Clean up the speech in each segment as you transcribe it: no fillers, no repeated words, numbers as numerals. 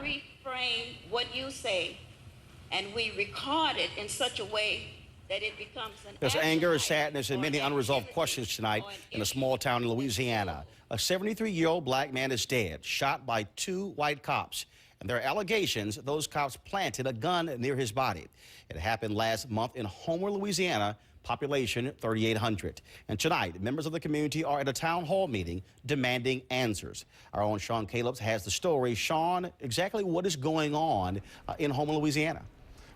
reframe what you say, and we record it in such a way that it becomes an There's anger, sadness, and many unresolved questions tonight in a small town in Louisiana. A 73-year-old black man is dead, shot by 2 white cops. And there are allegations those cops planted a gun near his body. It happened last month in Homer, Louisiana, population 3,800. And tonight, members of the community are at a town hall meeting demanding answers. Our own Sean Calebs has the story. Sean, exactly what is going on in Homer, Louisiana?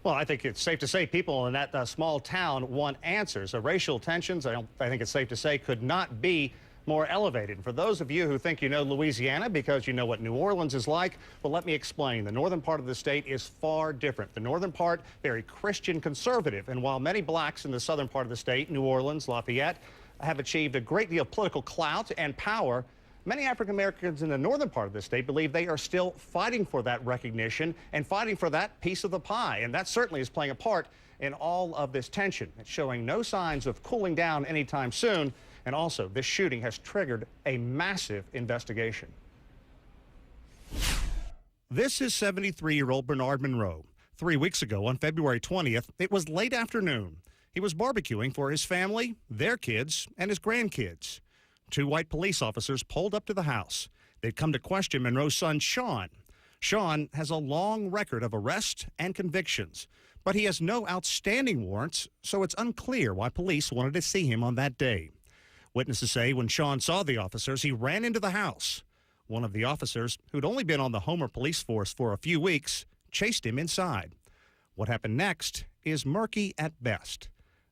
Well, I think it's safe to say people in that small town want answers. Racial tensions, I think it's safe to say, could not be more elevated. And for those of you who think you know Louisiana because you know what New Orleans is like, well, let me explain. The northern part of the state is far different. The northern part, very Christian conservative. And while many blacks in the southern part of the state, New Orleans, Lafayette, have achieved a great deal of political clout and power, many African Americans in the northern part of the state believe they are still fighting for that recognition and fighting for that piece of the pie. And that certainly is playing a part in all of this tension. It's showing no signs of cooling down anytime soon. And also, this shooting has triggered a massive investigation. This is 73-year-old Bernard Monroe. 3 weeks ago, on February 20th, it was late afternoon. He was barbecuing for his family, their kids, and his grandkids. 2 white police officers pulled up to the house. They'd come to question Monroe's son, Sean. Sean has a long record of arrests and convictions, but he has no outstanding warrants, so it's unclear why police wanted to see him on that day. Witnesses say when Sean saw the officers, he ran into the house. One of the officers, who'd only been on the Homer police force for a few weeks, chased him inside. What happened next is murky at best.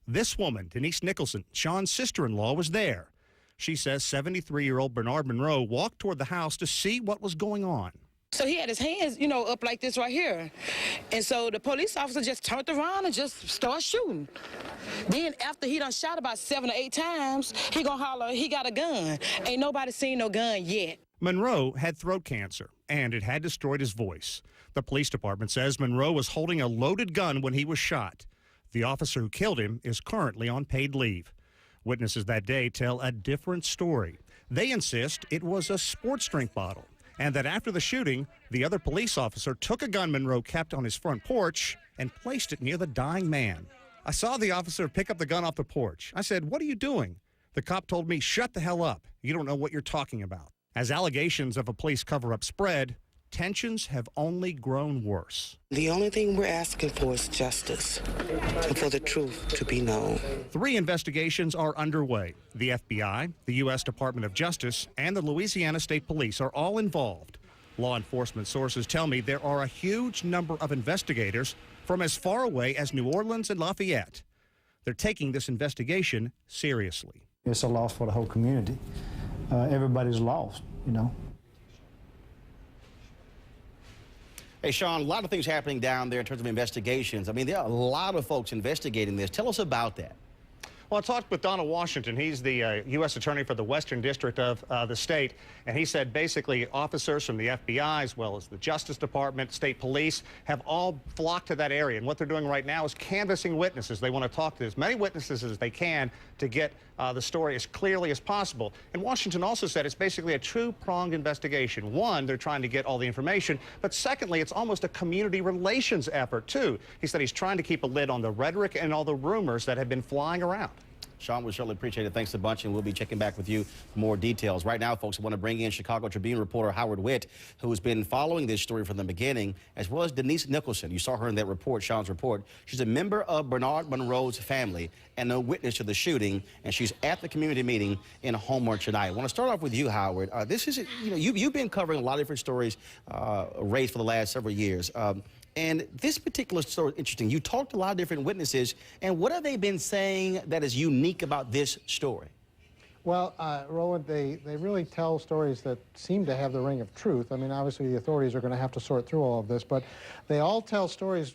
This woman, Denise Nicholson, Sean's sister-in-law, was there. She says 73-year-old Bernard Monroe walked toward the house to see what was going on. So he had his hands, up like this right here. And so the police officer just turned around and just started shooting. Then after he done shot about 7 or 8 times, he gonna holler, he got a gun. Ain't nobody seen no gun yet. Monroe had throat cancer, and it had destroyed his voice. The police department says Monroe was holding a loaded gun when he was shot. The officer who killed him is currently on paid leave. Witnesses that day tell a different story. They insist it was a sports drink bottle, and that after the shooting, the other police officer took a gun Monroe kept on his front porch and placed it near the dying man. I saw the officer pick up the gun off the porch. I said, "What are you doing?" The cop told me, "Shut the hell up. You don't know what you're talking about." As allegations of a police cover-up spread, tensions have only grown worse. The only thing we're asking for is justice and for the truth to be known. 3 investigations are underway. The FBI, the U.S. Department of Justice, and the Louisiana State Police are all involved. Law enforcement sources tell me there are a huge number of investigators from as far away as New Orleans and Lafayette. They're taking this investigation seriously. It's a loss for the whole community. Everybody's lost, Hey, Sean, a lot of things happening down there in terms of investigations. I mean, there are a lot of folks investigating this. Tell us about that. Well, I talked with Donald Washington. He's the U.S. Attorney for the Western District of the state, and he said basically officers from the FBI as well as the Justice Department, State Police have all flocked to that area. And what they're doing right now is canvassing witnesses. They want to talk to as many witnesses as they can to get the story as clearly as possible. And Washington also said it's basically a two-pronged investigation. One, they're trying to get all the information, but secondly, it's almost a community relations effort, too. He said he's trying to keep a lid on the rhetoric and all the rumors that have been flying around. Sean, we certainly appreciate it. Thanks a bunch, and we'll be checking back with you for more details. Right now, folks, I want to bring in Chicago Tribune reporter Howard Witt, who's been following this story from the beginning, as well as Denise Nicholson. You saw her in that report, Sean's report. She's a member of Bernard Monroe's family and a witness to the shooting, and she's at the community meeting in Homer tonight. I want to start off with you, Howard. This is, you've been covering a lot of different stories, race for the last several years. And this particular story is interesting. You talked to a lot of different witnesses, and what have they been saying that is unique about this story? Well, Roland, they really tell stories that seem to have the ring of truth. I mean, obviously the authorities are going to have to sort through all of this, but they all tell stories,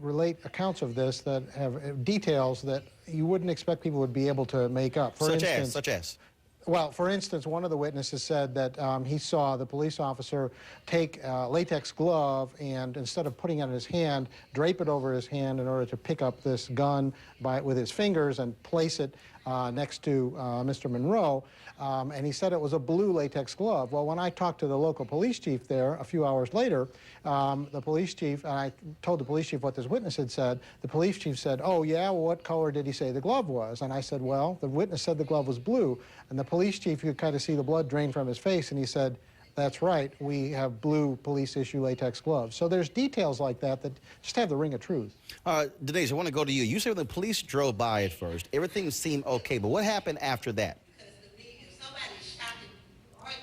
relate accounts of this that have details that you wouldn't expect people would be able to make up. Such as? Well, for instance, one of the witnesses said that he saw the police officer take a latex glove and instead of putting it in his hand, drape it over his hand in order to pick up this gun with his fingers and place it next to Mr. Monroe, and he said it was a blue latex glove. Well, when I talked to the local police chief there a few hours later, the police chief, and I told the police chief what this witness had said, the police chief said, oh yeah, well, what color did he say the glove was? And I said, well, the witness said the glove was blue. And the police chief, you could kind of see the blood drain from his face, and he said, that's right, we have blue police issue latex gloves. So there's details like that that just have the ring of truth. Denise, I want to go to you. You said when the police drove by at first, everything seemed okay, but what happened after that?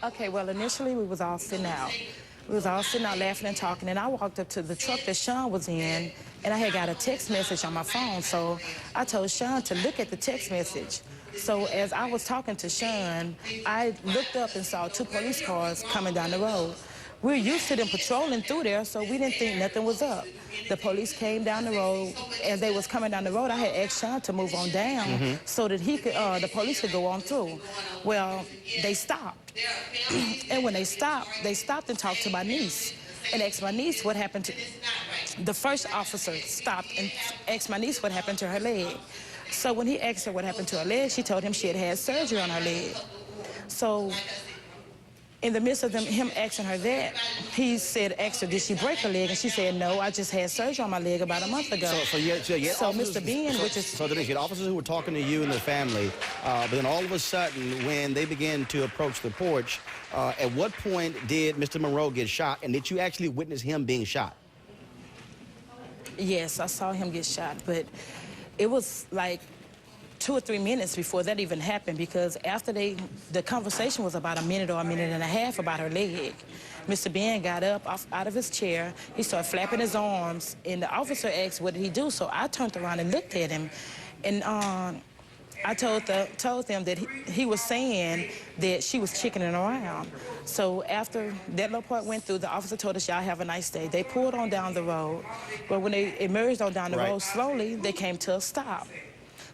Okay, well, initially we was all sitting out. We was all sitting out laughing and talking, and I walked up to the truck that Sean was in, and I had got a text message on my phone, so I told Sean to look at the text message. So as I was talking to Sean, I looked up and saw 2 police cars coming down the road. We're used to them patrolling through there, so we didn't think nothing was up. The police came down the road. As they was coming down the road, I had asked Sean to move on down so that he could, the police could go on through. Well, they stopped. And when they stopped and talked to my niece and asked my niece what happened to... The first officer stopped and asked my niece what happened to her leg. So when he asked her what happened to her leg, she told him she had had surgery on her leg. So in the midst of him asking her that, he said, asked her, did she break her leg? And she said, no, I just had surgery on my leg about a month ago. So Mr. Ben, which is... So Denise, you had officers who were talking to you and the family, but then all of a sudden, when they began to approach the porch, at what point did Mr. Monroe get shot, and did you actually witness him being shot? Yes, I saw him get shot, but it was like 2 or 3 minutes before that even happened, because after the conversation was about a minute or a minute and a half about her leg. Mr. Ben got up out of his chair, he started flapping his arms, and the officer asked what did he do, so I turned around and looked at him, and I told them that he was saying that she was chickening around. So after that little part went through, the officer told us, y'all have a nice day. They pulled on down the road, but when they emerged on down the road slowly, they came to a stop.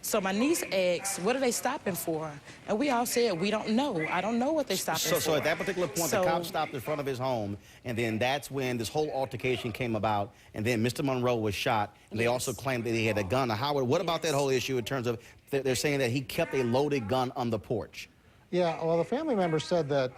So my niece asked, what are they stopping for? And we all said, we don't know. I don't know what they're stopping for. So at that particular point, the cop stopped in front of his home, and then that's when this whole altercation came about, and then Mr. Monroe was shot, and they also claimed that he had a gun. Now, Howard, what about that whole issue in terms of they're saying that he kept a loaded gun on the porch? Yeah, well, the family members said that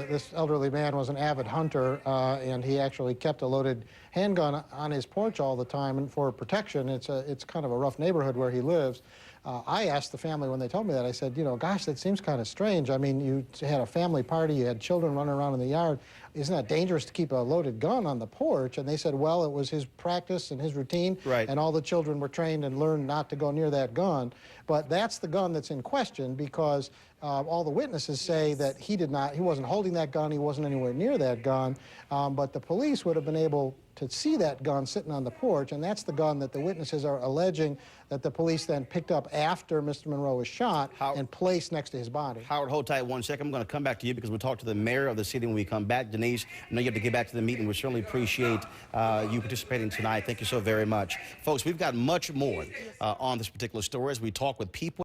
this elderly man was an avid hunter, and he actually kept a loaded handgun on his porch all the time and for protection. It's kind of a rough neighborhood where he lives. I asked the family when they told me that, I said, you know, gosh, that seems kind of strange. I mean, you had a family party, you had children running around in the yard. Isn't that dangerous to keep a loaded gun on the porch? And they said, well, it was his practice and his routine, and all the children were trained and learned not to go near that gun. But that's the gun that's in question, because all the witnesses say that he wasn't holding that gun, he wasn't anywhere near that gun, but the police would have been able to see that gun sitting on the porch, and that's the gun that the witnesses are alleging that the police then picked up after Mr. Monroe was shot and placed next to his body. Howard, hold tight 1 second. I'm going to come back to you because we'll talk to the mayor of the city when we come back. Denise, I know you have to get back to the meeting. We certainly appreciate you participating tonight. Thank you so very much. Folks, we've got much more on this particular story as we talk with people